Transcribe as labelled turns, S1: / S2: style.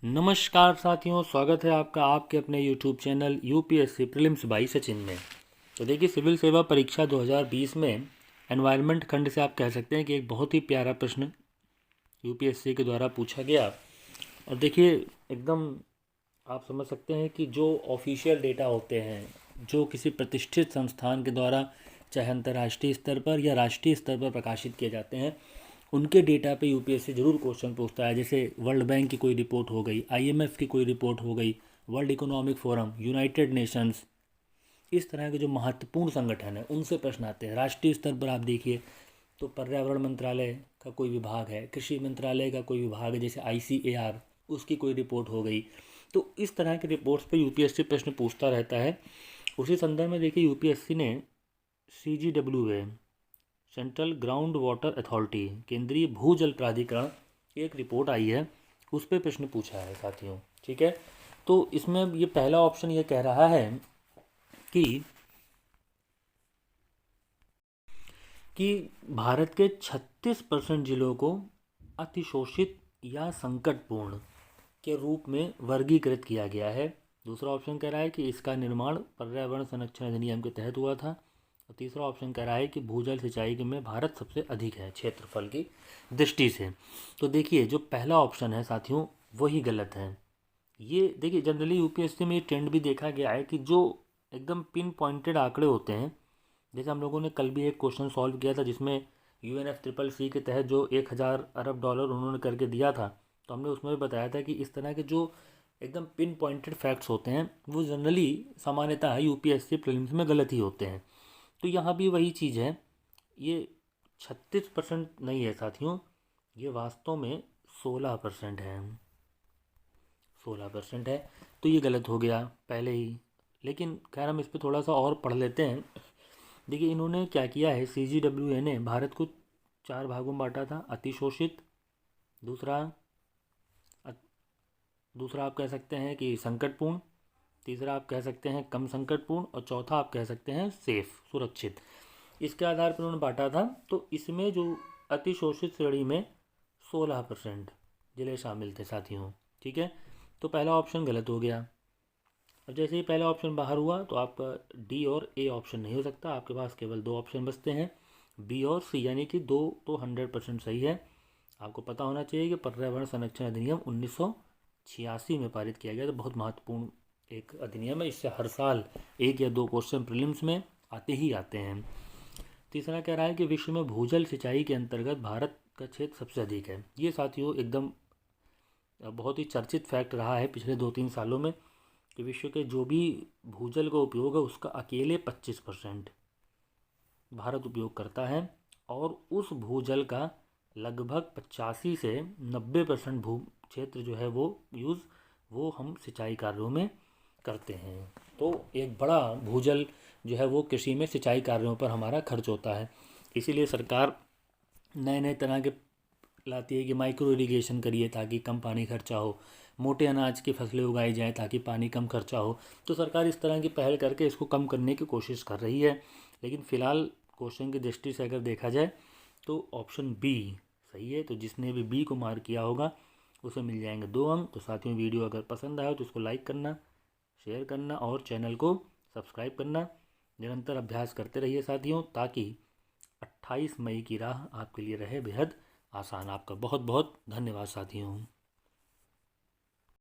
S1: नमस्कार साथियों, स्वागत है आपका आपके अपने YouTube channel UPSC prelims by Sachin में। तो देखिए, सिविल सेवा परीक्षा 2020 में एनवायरनमेंट खंड से आप कह सकते हैं कि एक बहुत ही प्यारा प्रश्न यूपीएससी के द्वारा पूछा गया। और देखिए, एकदम आप समझ सकते हैं कि जो ऑफिशियल डेटा होते हैं, जो किसी प्रतिष्ठित संस्थान के द्वारा चाहे अंतर्राष्ट्रीय स्तर पर या राष्ट्रीय स्तर पर प्रकाशित किए जाते हैं, उनके डेटा पे यूपीएससी जरूर क्वेश्चन पूछता है। जैसे वर्ल्ड बैंक की कोई रिपोर्ट हो गई, आईएमएफ की कोई रिपोर्ट हो गई, world economic forum, United Nations, इस तरह के जो महत्वपूर्ण संगठन हैं उनसे प्रश्न आते हैं। राष्ट्रीय स्तर पर आप देखिए तो पर्यावरण मंत्रालय का कोई विभाग है, कृषि मंत्रालय का कोई विभाग है, जैसे आईसीएआर, उसकी कोई रिपोर्ट हो गई। तो इस तरह के रिपोर्ट्स पे यूपीएससी प्रश्न पूछता रहता है। उसी संदर्भ में देखिए, यूपीएससी ने CGWA, central ground water authority, केंद्रीय भूजल प्राधिकरण की एक रिपोर्ट आई है, उस पर प्रश्न पूछा है साथियों। ठीक है, तो इसमें ये पहला ऑप्शन ये कह रहा है कि भारत के 36% जिलों को अतिशोषित या संकटपूर्ण के रूप में वर्गीकृत किया गया है। दूसरा ऑप्शन कह रहा है कि इसका निर्माण पर्यावरण संरक्षण अधिनियम के तहत हुआ था। और तीसरा ऑप्शन कह रहा है कि भूजल सिंचाई में भारत सबसे अधिक है क्षेत्रफल की दृष्टि से। तो देखिए, जो पहला ऑप्शन है साथियों, वही गलत है। ये देखिए, जनरली यूपीएससी में ये ट्रेंड भी देखा गया है कि जो एकदम पिन पॉइंटेड आंकड़े होते हैं, जैसे हम लोगों ने कल भी एक क्वेश्चन सॉल्व किया था जिसमें UNFCCC के तहत जो 1000 अरब डॉलर उन्होंने करके दिया था, तो हमने उसमें भी बताया था कि इस तरह के जो एकदम पिन पॉइंटेड फैक्ट्स होते हैं वो जनरली सामान्यतः यूपीएससी प्रीलिम्स में गलत ही होते हैं। तो यहाँ भी वही चीज़ है, ये 36% नहीं है साथियों, ये वास्तव में 16% है। 16% है, तो ये गलत हो गया पहले ही। लेकिन खैर, हम इस पर थोड़ा सा और पढ़ लेते हैं। देखिए, इन्होंने क्या किया है, CGWA ने भारत को 4 भागों में बांटा था। अतिशोषित, दूसरा दूसरा आप कह सकते हैं कि संकटपूर्ण, तीसरा आप कह सकते हैं कम संकटपूर्ण, और चौथा आप कह सकते हैं सेफ, सुरक्षित। इसके आधार पर उन्होंने बांटा था। तो इसमें जो अतिशोषित श्रेणी में 16% जिले शामिल थे साथियों। ठीक है, तो पहला ऑप्शन गलत हो गया। अब जैसे ही पहला ऑप्शन बाहर हुआ तो आपका डी और ए ऑप्शन नहीं हो सकता, आपके पास केवल 2 ऑप्शन बचते हैं, बी और सी, यानी कि 2 तो 100% सही है। आपको पता होना चाहिए कि पर्यावरण संरक्षण अधिनियम 1986 में पारित किया गया, तो बहुत महत्वपूर्ण एक अधिनियम है। इससे हर साल 1 या 2 क्वेश्चन प्रीलिम्स में आते ही आते हैं। तीसरा कह रहा है कि विश्व में भूजल सिंचाई के अंतर्गत भारत का क्षेत्र सबसे अधिक है। ये साथियों एकदम बहुत ही चर्चित फैक्ट रहा है पिछले 2-3 सालों में कि विश्व के जो भी भूजल का उपयोग है उसका अकेले 25% भारत उपयोग करता है। और उस भूजल का लगभग 85 से 90% भू क्षेत्र जो है वो हम सिंचाई कार्यों में करते हैं। तो एक बड़ा भूजल जो है वो कृषि में सिंचाई कार्यों पर हमारा खर्च होता है। इसीलिए सरकार नए नए तरह के लाती है कि माइक्रो इरिगेशन करिए ताकि कम पानी खर्चा हो, मोटे अनाज की फसलें उगाई जाएँ ताकि पानी कम खर्चा हो। तो सरकार इस तरह की पहल करके इसको कम करने की कोशिश कर रही है। लेकिन फ़िलहाल क्वेश्चन की दृष्टि से अगर देखा जाए तो ऑप्शन बी सही है। तो जिसने भी बी को मार्क किया होगा उसे मिल जाएंगे 2 अंक। तो साथियों, वीडियो अगर पसंद आए तो उसको लाइक करना, शेयर करना और चैनल को सब्सक्राइब करना। निरंतर अभ्यास करते रहिए साथियों, ताकि 28 मई की राह आपके लिए रहे बेहद आसान। आपका बहुत बहुत धन्यवाद साथियों।